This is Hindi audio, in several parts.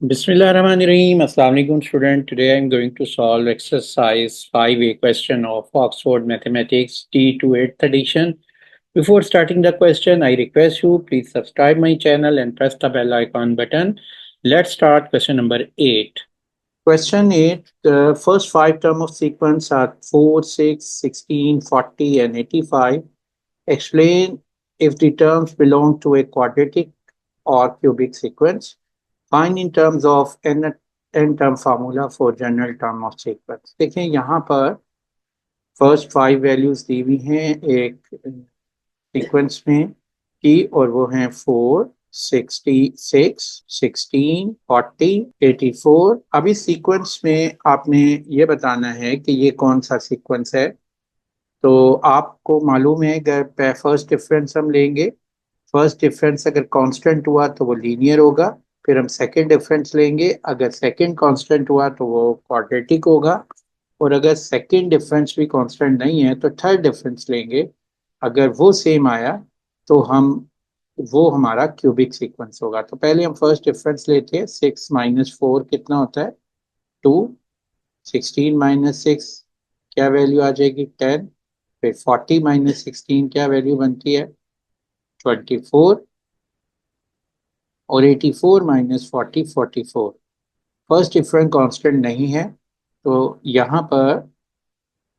Bismillahirrahmanirrahim. Assalamu alaikum student. Today I am going to solve exercise 5A question of Oxford Mathematics T to 8th edition. Before starting the question, I request you please subscribe my channel and press the bell icon button. Let's start question number 8. Question 8. The first five terms of sequence are 4, 6, 16, 40 and 85. Explain if the terms belong to a quadratic or cubic sequence. Find in terms of n term formula for general term of sequence. देखें यहाँ पर फर्स्ट 5 वैल्यूज दी हुई हैं एक सीक्वेंस में की, और वो हैं 4, 66, 16, 40, 84। अब इस सीक्वेंस में आपने ये बताना है कि ये कौन सा सीक्वेंस है। तो आपको मालूम है अगर फर्स्ट डिफरेंस हम लेंगे, फर्स्ट डिफरेंस अगर कांस्टेंट हुआ तो वो लीनियर होगा। फिर हम सेकंड डिफरेंस लेंगे, अगर सेकंड कांस्टेंट हुआ तो वो क्वाड्रेटिक होगा। और अगर सेकंड डिफरेंस भी कांस्टेंट नहीं है तो थर्ड डिफरेंस लेंगे, अगर वो सेम आया तो हम वो हमारा क्यूबिक सीक्वेंस होगा। तो पहले हम फर्स्ट डिफरेंस लेते हैं। 6 - 4 कितना होता है? 2। 16 - 6 क्या वैल्यू आ जाएगी? 10। फिर 40 - 16 क्या वैल्यू बनती है? 24। और 84 - 40, 44। फर्स्ट डिफरेंस कांस्टेंट नहीं है, तो यहाँ पर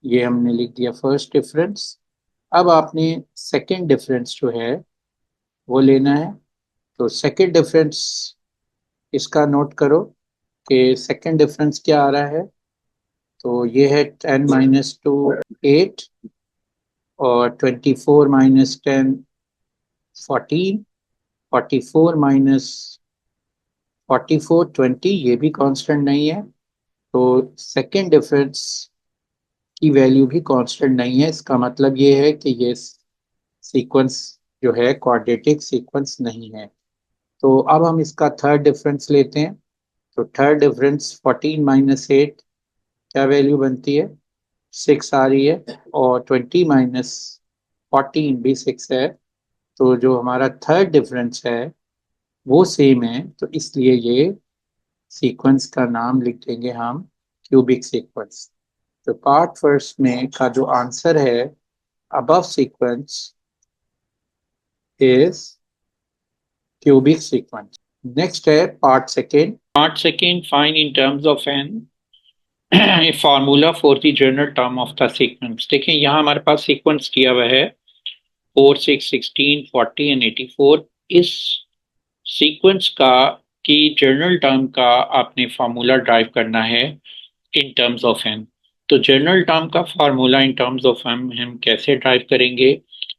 ये हमने लिख दिया फर्स्ट डिफरेंस। अब आपने सेकंड डिफरेंस जो है वो लेना है। तो सेकंड डिफरेंस इसका नोट करो कि सेकंड डिफरेंस क्या आ रहा है। तो ये है 10 - 2 8, और 24 - 10 14, 44 - 20, ये भी कांस्टेंट नहीं है। तो सेकंड डिफरेंस की वैल्यू भी कांस्टेंट नहीं है। इसका मतलब ये है कि ये सीक्वेंस जो है क्वाड्रेटिक सीक्वेंस नहीं है। तो अब हम इसका थर्ड डिफरेंस लेते हैं। तो थर्ड डिफरेंस 14 - 8 क्या वैल्यू बनती है? 6 आ रही है। और 20 - 14 भी 6 है। तो जो हमारा थर्ड डिफरेंस है वो सेम है, तो इसलिए ये सीक्वेंस का नाम लिख देंगे हम क्यूबिक सीक्वेंस। तो पार्ट फर्स्ट में का जो आंसर है above sequence is cubic sequence. Next है part second. Part second, find in terms of n a formula for the general term of the sequence. देखें यहाँ हमारे पास सीक्वेंस दिया हुआ है 4, 6, 16, 40 एंड 84। इस सीक्वेंस का की जनरल टर्म का आपने फार्मूला ड्राइव करना है इन टर्म्स ऑफ एन। तो जनरल टर्म का formula in terms of m हम कैसे ड्राइव करेंगे?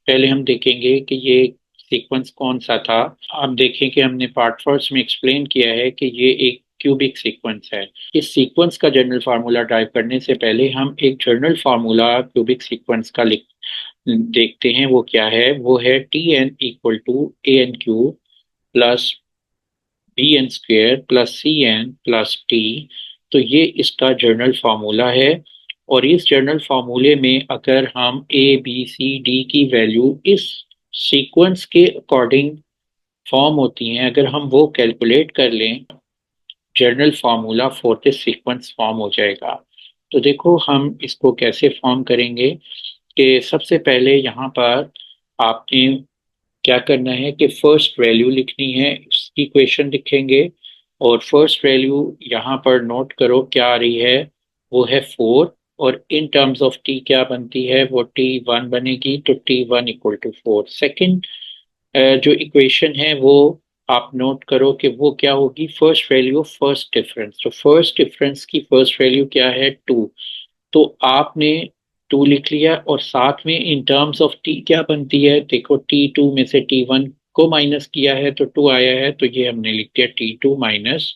पहले हम देखेंगे कि ये सीक्वेंस कौन सा था। आप देखें कि हमने पार्ट फर्स्ट में एक्सप्लेन किया है कि ये एक क्यूबिक सीक्वेंस है। इस सीक्वेंस का जनरल फार्मूला ड्राइव करने से पहले हम एक जनरल फार्मूला क्यूबिक सीक्वेंस का लिख देखते हैं। वो क्या है? वो है Tn equal to AN³ plus BN² plus CN plus T। तो ये इसका जर्नल फार्मूला है। और इस जर्नल फार्मूले में अगर हम A B C D की वैल्यू इस सीक्वेंस के अकॉर्डिंग फॉर्म होती हैं, अगर हम वो कैलकुलेट कर लें, journal formula for this sequence form हो जाएगा। तो देखो हम इसको कैसे फॉर्म करेंगे कि सबसे पहले यहाँ पर आपने क्या करना है कि फर्स्ट वैल्यू लिखनी है, इसकी इक्वेशन लिखेंगे। और फर्स्ट वैल्यू यहाँ पर नोट करो क्या आ रही है, वो है 4। और इन टर्म्स ऑफ टी क्या बनती है? वो T1 बनेगी। तो T1 इक्वल टू 4। सेकेंड जो इक्वेशन है वो आप नोट करो कि वो क्या होगी, फर्स्ट वैल्यू फर्स्ट डिफरेंस। तो फर्स्ट डिफरेंस की फर्स्ट वैल्यू क्या है? 2। तो आपने 2 लिख लिया, और साथ में इन टर्म्स ऑफ टी क्या बनती है? देखो T2 में से T1 को माइनस किया है तो 2 आया है, तो ये हमने लिख दिया T2 माइनस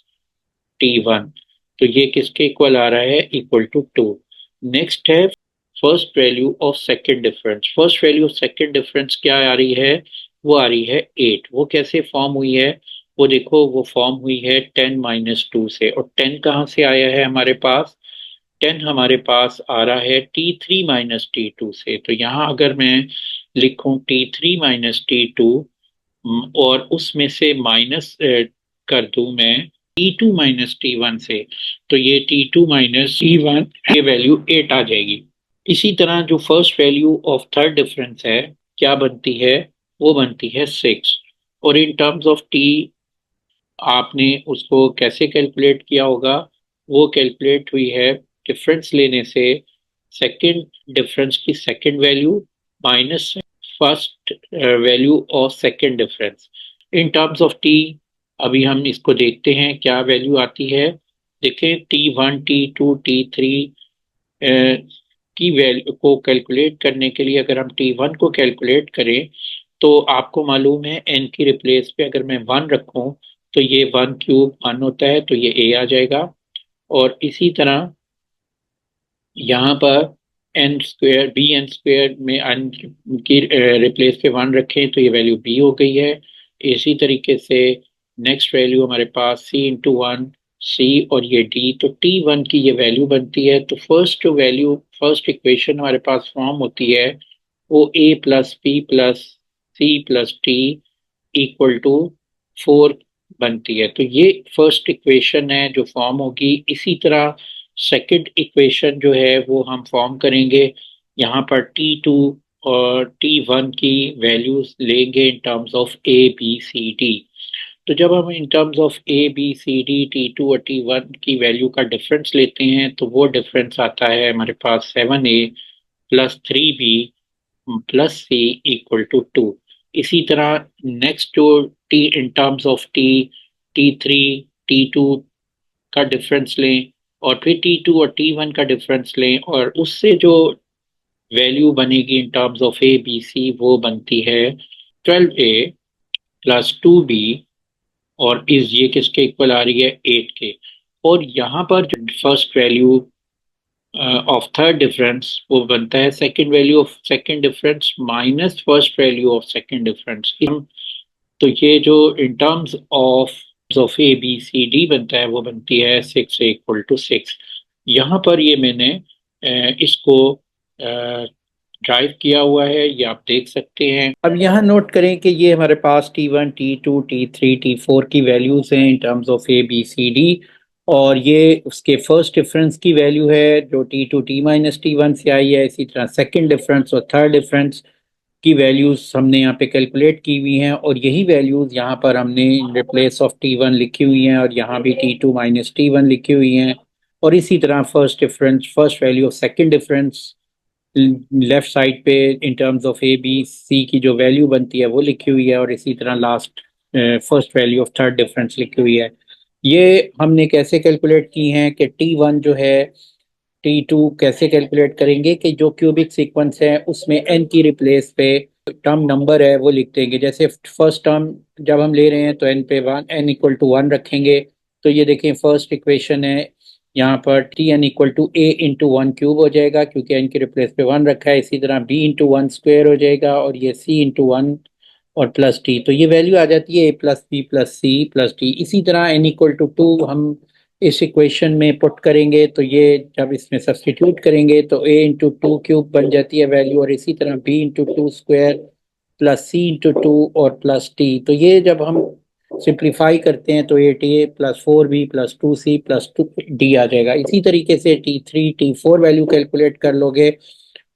T1। तो ये किसके इक्वल आ रहा है? Equal to 2। नेक्स्ट है first value of second difference. First value of second difference क्या आ रही है? वो आ रही है 8। वो कैसे फॉर्म हुई है? वो देखो वो फॉर्म हुई है 10 - 2 से। और 10 कहाँ से आया है हमारे पास? 10 हमारे पास आ रहा है T3 माइनस T2 से। तो यहाँ अगर मैं लिखूं T3 माइनस T2 और उसमें से माइनस कर दूं मैं T2 माइनस T1 से, तो ये T2 माइनस T1 ये वैल्यू 8 आ जाएगी। इसी तरह जो first value of third difference है क्या बनती है, वो बनती है 6। और इन टर्म्स ऑफ टी आपने उसको कैसे कैलकुलेट किया होगा, वो कैलकुलेट हुई है डिफरेंस लेने से, सेकंड डिफरेंस की second value minus first value of second difference. In terms of T अभी हम इसको देखते हैं क्या वैल्यू आती है। देखें T1 T2 T3 की वैल्यू को कैलकुलेट करने के लिए अगर हम T1 को कैलकुलेट करें तो आपको मालूम है n की रिप्लेस पे अगर मैं 1 रखूं तो ये 1³ 1 होता है, तो ये a आ जाएगा। और इसी तरह यहाँ पर n square b n square में एन की रिप्लेस पे 1 रखें तो ये वैल्यू b हो गई है। इसी तरीके से नेक्स्ट वैल्यू हमारे पास c×1 c और ये d, तो T1 की ये वैल्यू बनती है। तो फर्स्ट वैल्यू फर्स्ट इक्वेशन हमारे पास फॉर्म होती है वो a plus b plus c plus t equal to 4 बनती है। तो ये फर्स्ट इक्वेशन है जो फॉर्म होगी। इसी तरह सेकंड इक्वेशन जो है वो हम फॉर्म करेंगे, यहाँ पर T2 और T1 की वैल्यूज लेंगे in terms of A B C d. तो जब हम in terms of A B C d T2 और T1 की वैल्यू का डिफरेंस लेते हैं तो वो डिफरेंस आता है हमारे पास 7a plus 3b plus c equal to 2। इसी तरह नेक्स्ट जो T in terms of T3 T2 का डिफरेंस लें और फिर T2 और T1 का डिफरेंस लें और उससे जो वैल्यू बनेगी in terms of A B c वो बनती है 12a प्लस 2b, और इस ये किसके इक्वल आ रही है 8 के। और यहाँ पर जो first value of third difference वो बनता है second value of second difference minus first value of second difference. तो ये जो in terms of A B C d बनता है वो बनती है 6 इक्वल टू 6। यहाँ पर ये मैंने इसको ड्राइव किया हुआ है, ये आप देख सकते हैं। अब यहाँ नोट करें कि ये हमारे पास T1 T2 T3 T4 की वैल्यूज हैं in terms of A B C d, और ये उसके फर्स्ट डिफरेंस की वैल्यू है जो T2 T माइनस T1 से आई है। इसी तरह सेकंड डिफरेंस और थर्ड डिफरेंस की वैल्यूज हमने यहाँ पे कैलकुलेट की हुई हैं, और यही वैल्यूज यहाँ पर हमने इन रिप्लेस ऑफ T1 लिखी हुई हैं और यहाँ भी T2 माइनस T1 लिखी हुई हैं। और इसी तरह first difference first value of second difference left side पे in terms of A B C की जो वैल्यू बनती है वो लिखी हुई है, और इसी तरह last first value of third difference लिखी हुई है। ये हमने कैसे कैलकुलेट की हैं कि T1 जो है T2 कैसे कैलकुलेट करेंगे कि जो क्यूबिक सीक्वेंस है उसमें n की रिप्लेस पे टर्म नंबर है वो लिख देंगे। जैसे फर्स्ट टर्म जब हम ले रहे हैं तो n पे 1 n इक्वल टू 1 रखेंगे। तो ये देखें फर्स्ट इक्वेशन है, यहाँ पर Tn equal to a into 1³ हो जाएगा क्योंकि n की रिप्लेस पे 1 रखा है। इसी तरह b इंटू 1² हो जाएगा और ये c इंटू 1 और प्लस टी, तो ये वैल्यू आ जाती है a plus b plus c plus t. इसी तरह n इक्वल टू 2 हम इस इक्वेशन में पुट करेंगे तो ये जब इसमें सब्स्टिट्यूट करेंगे तो a×2³ बन जाती है वैल्यू, और इसी तरह b×2² प्लस c×2 और प्लस टी। तो ये जब हम सिंप्लीफाई करते हैं तो 8a plus 4b plus 2c plus 2d आ जाएगा। इसी तरीके से T3 T4 वैल्यू कैलकुलेट कर लोगे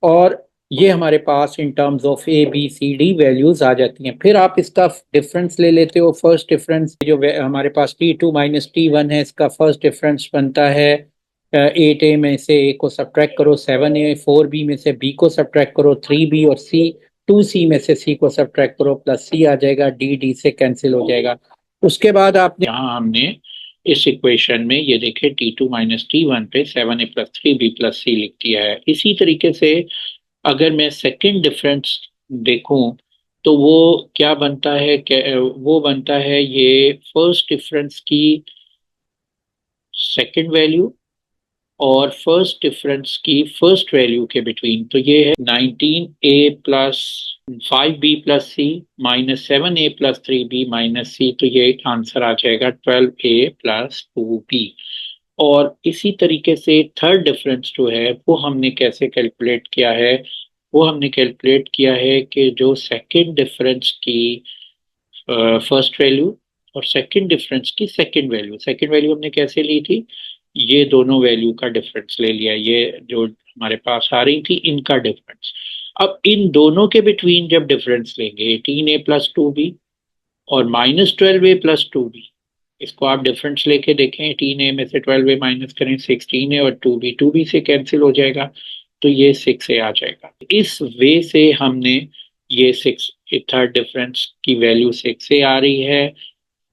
और ये हमारे पास in terms of A B C D values आ जाती हैं। फिर आप इसका डिफरेंस ले लेते हो। फर्स्ट डिफरेंस जो हमारे पास T2 माइनस T1 है इसका फर्स्ट डिफरेंस बनता है 8a में से a को सब्ट्रैक्ट करो 7a, 4b में से b को सब्ट्रैक्ट करो 3b, और 2c में से c को सब्ट्रैक्ट करो प्लस c आ जाएगा, d से कैंसिल हो जाएगा। उसके बाद आपने यहाँ हमने इस इक्वेशन में ये देखे T2 माइनस T1 पे 7a plus 3b plus c लिख दिया है। इसी तरीके से अगर मैं सेकंड डिफरेंस देखूं तो वो क्या बनता है, वो बनता है ये फर्स्ट डिफरेंस की सेकंड वैल्यू और फर्स्ट डिफरेंस की फर्स्ट वैल्यू के बिटवीन। तो ये है 19a plus 5b plus C minus 7a plus 3b minus C, तो ये आंसर आ जाएगा 12a प्लस 2b। और इसी तरीके से थर्ड डिफरेंस जो है वो हमने कैसे कैलकुलेट किया है, वो हमने कैलकुलेट किया है कि जो सेकंड डिफरेंस की फर्स्ट वैल्यू और सेकंड डिफरेंस की सेकंड वैल्यू हमने कैसे ली थी, ये दोनों वैल्यू का डिफरेंस ले लिया, ये जो हमारे पास आ रही थी इनका डिफरेंस। अब इन दोनों के बिटवीन जब डिफरेंस लेंगे 18a+2b और -12a+2b, इसको आप डिफरेंस लेके देखें, 18a में से 12a माइनस करें 16a और 2b से कैंसिल हो जाएगा तो ये 6a आ जाएगा। इस वे से हमने ये 6 थर्ड डिफरेंस की वैल्यू 6a आ रही है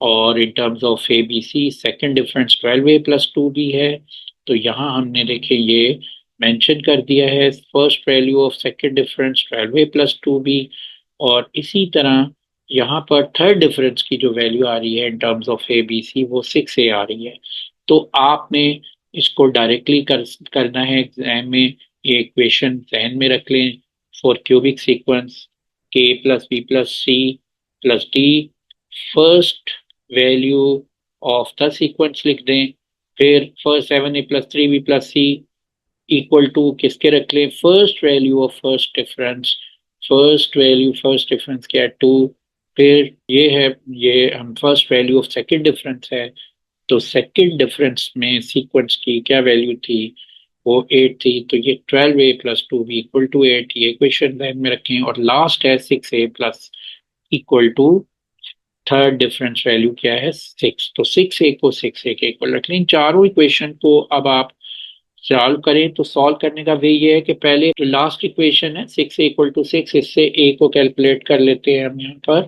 और in terms of A B c second difference 12a+2b है। तो यहाँ हमने देखे ये मेंशन कर दिया है first value of second difference 12a+2b और इसी तरह यहाँ पर थर्ड डिफरेंस की जो वैल्यू आ रही है in terms of A B c वो 6a आ रही है। तो आपने इसको डायरेक्टली करना है एग्जाम में, ये इक्वेशन जहन में रख लें for cubic sequence k+b+c+d, first value of the sequence लिख दें, फिर फर्स्ट 7a+3b+c इक्वल टू किसके रख लें, first value of first difference क्या है 2, फिर ये है ये हम first value of second difference है, तो सेकंड डिफरेंस में सीक्वेंस की क्या वैल्यू थी, वो 8 थी, तो ये 12a+2b इक्वल टू 8, ये इक्वेशन ध्यान में रखें। और लास्ट है 6a plus equal to third difference value क्या है 6, तो 6a को 6a के इक्वल रख लें। चारों इक्वेशन को अब आप सॉल्व करें तो सॉल्व करने का वे ये है कि पहले जो लास्ट इक्वेशन है 6a=6, इससे a को कैलकुलेट कर लेते हैं हम यहाँ पर,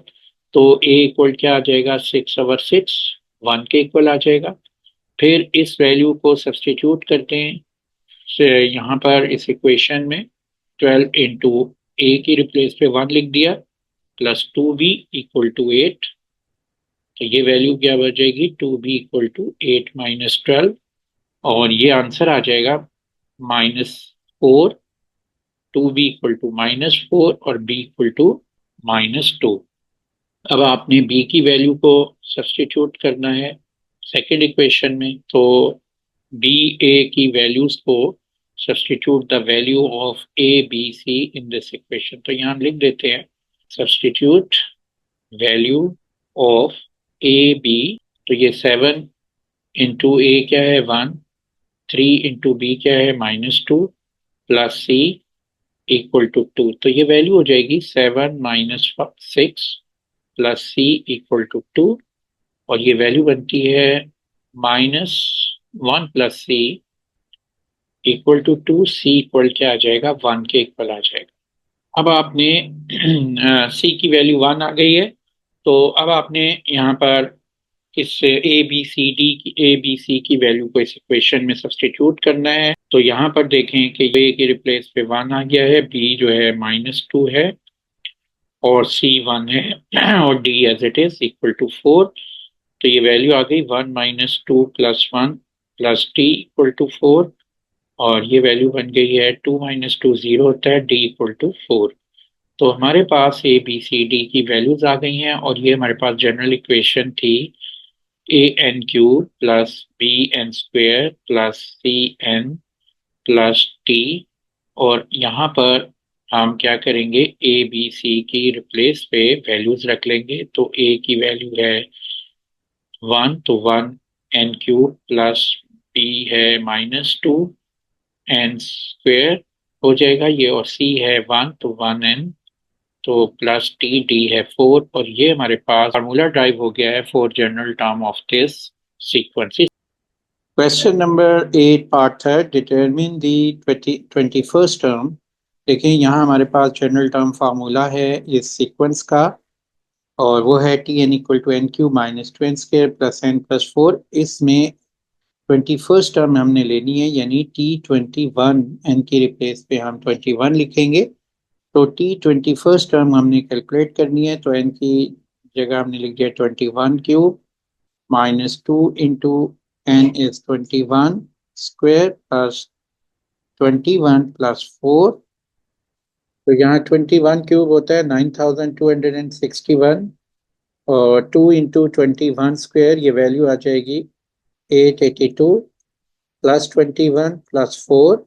तो a इक्वल क्या आ जाएगा 6/6 1 के इक्वल आ जाएगा। फिर इस वैल्यू को सब्सटीट्यूट करते हैं यहाँ पर इस इक्वेशन में 12 इंटू ए की रिप्लेस पे 1 लिख दिया प्लस 2b इक्वल टू 8, तो ये वैल्यू क्या बन जाएगी 2b इक्वल टू 8 माइनस 12 और ये आंसर आ जाएगा -4, 2b इक्वल टू -4 और b इक्वल टू -2। अब आपने b की वैल्यू को सब्सटीट्यूट करना है सेकेंड इक्वेशन में, तो b a की वैल्यूज को substitute the value of a b c in this equation, तो यहाँ हम लिख देते हैं substitute value of a b, तो ये 7 इंटू a क्या है 1, 3 इंटू बी क्या है -2 प्लस सी इक्वल टू 2, तो ये वैल्यू हो जाएगी 7 - 6 प्लस सी इक्वल टू 2 और ये वैल्यू बनती है -1 plus c equal to 2, c equal क्या आ जाएगा 1 के इक्वल आ जाएगा। अब आपने सी की वैल्यू 1 आ गई है, तो अब आपने यहाँ पर इस ए बी सी की वैल्यू को इस इक्वेशन में सब्सटीट्यूट करना है, तो यहाँ पर देखें कि ए के रिप्लेस पे 1 आ गया है, बी जो है -2 है और सी 1 है और d as it is equal to 4, तो ये वैल्यू आ गई 1 - 2 + 1 प्लस डी इक्वल टू 4 और ये वैल्यू बन गई है 2 - 2 0 होता है, डी इक्वल टू 4। तो हमारे पास ए बी सी डी की वैल्यूज आ गई हैं और ये हमारे पास जनरल इक्वेशन थी an³ plus bn² plus cn plus t, और यहाँ पर हम क्या करेंगे ए बी सी की रिप्लेस पे वैल्यूज रख लेंगे, तो a की वैल्यू है 1 तो 1n³ प्लस b है -2 n² हो जाएगा ये, और c है 1 तो 1n तो प्लस डी है 4 और ये हमारे पास फार्मूला ड्राइव हो गया है for general term of this sequence. Question number 8 part third, determine the 21st term. देखिए यहाँ हमारे पास जनरल टर्म फार्मूला है इस सीक्वेंस का और वो है Tn equal to n³ - 2n² plus n+4। इसमें 21st टर्म हमने लेनी है यानी T21, n की रिप्लेस पे हम 21 लिखेंगे, तो T21st टर्म हमने कैलकुलेट करनी है, तो n की जगह हमने लिख दिया 21³ -2 into n is 21 square plus 21 plus 4, तो यहाँ 21³ होता है 9261 और 2 इंटू 21 स्क्वायर ये वैल्यू आ जाएगी 882 प्लस 21 प्लस 4,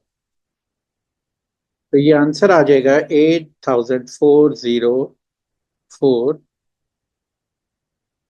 तो ये आंसर आ जाएगा 8404